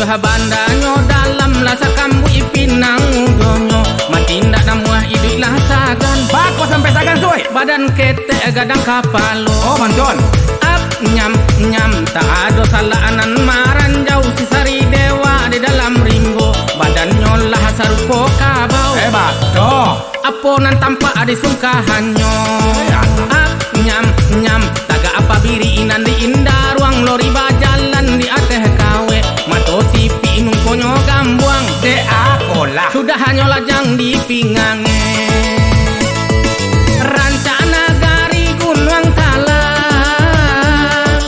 Setuju bandanyo dalam lasa kambu ipinang udonyo matindak namuah idiklah sagan Bako sampai sagan soy. badan kete gadang kapalo Oh mancon. ap nyam nyam tak ada salaanan maran jauh si sari dewa di dalam rimbo badannya lah sarupo kabau Hebat. Toh. aponan tampak ada sungkahannya ap nyam nyam taga apa biri inan di indah ruang lori bajalan di ateh kawe mato sipi inung konyo gambuang De aku lah. sudah hanya lajang di pingange rancana gari gunung talang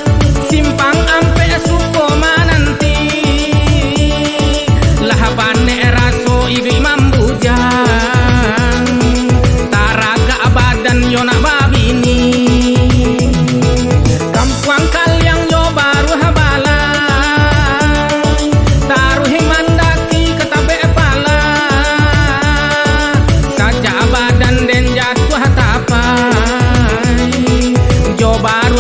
simpang ampe suko mananti lahapane raso ibi mambujang taraga badan yona babini kampuang kalyang yo baru habalang taruhing mandaki ketabe pala saja badan den jatuh tapai jo baru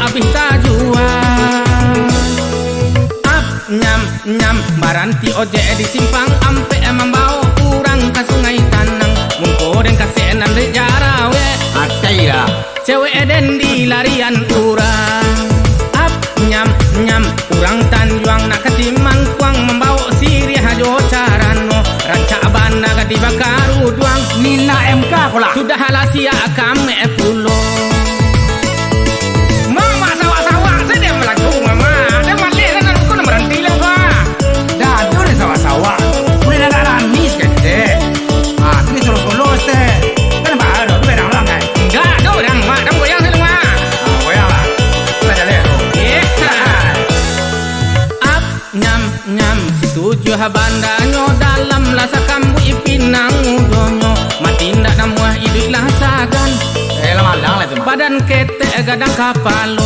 abih tajua ap nyam nyam baranti oje di simpang ampe membawa kurang ke sungai tanang mungko den kasenan de jarawe Ataya. cewek eden di larian urang ap nyam nyam urang tanjuang nak kecimang kuang membawa siri hajo carano ranca bana gadi bakaru duang Nina MK pula. sudah halasia kame pulo Mama sawah-sawah saya dia melaku mama. Dia mati kan aku nak berhenti lah pak. Dah tu ni sawah-sawah. Boleh nak ranis kete. Ah, tu ni solo-solo este. Kan baru tu berang lang kan. enggak do dang mak dang goyang sini mak Ah, goyang lah. Kita jalan. ap nyam nyam setuju bandanyo dalam lasa kambu ipinang udonyo matindak namuah idiklah sagan Lama lang lah tu. badan kete gadang kapalo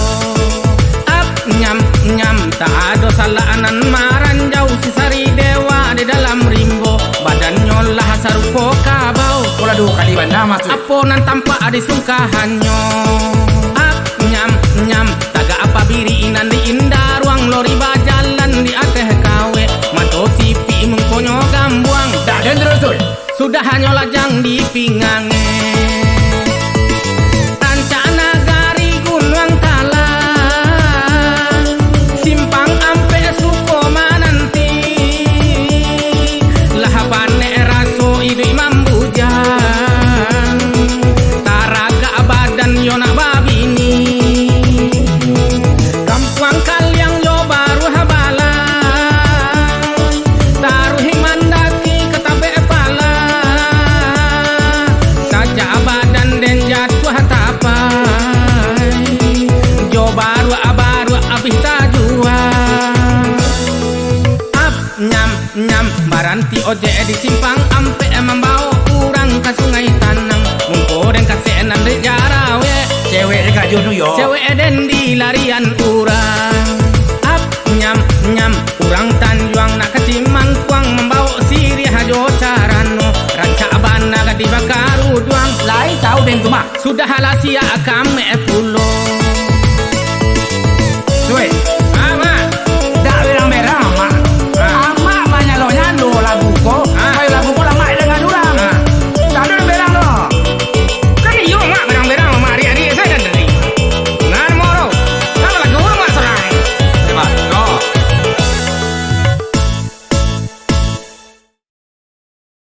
ap nyam nyam tak ada salaanan maran jauh si sari dewa di dalam rimbo badannya lah sarupo kabau Pola dua kali bandar masuk. aponan tampak ada sungkahannya ap nyam nyam taga apa biri inan di indah ruang lori bajalan di ateh kawe mato sipi mengkonyo gambuang Dah dan terus tu. sudah hanya lajang di pingange rancana gari gunung talang simpang ampe suko mananti lahapane raso ibi mambujang taraga badan yona babini kampuang kalyang yo baru habalang taruhing mandaki ketabe pala saja badan den jatuh tapai jo baru abih tajua ap nyam nyam baranti oje di simpang ampe membawa kurang ke sungai tanang mungko den kasenan de jarawe Cewek dekat jodoh yo. cewek eden di larian urang ap nyam nyam urang tanjuang nak kecimang kuang membawa siri hajo carano ranca bana gadi bakaru duang Lai tahu dan tu mah. sudah halasia kame pulo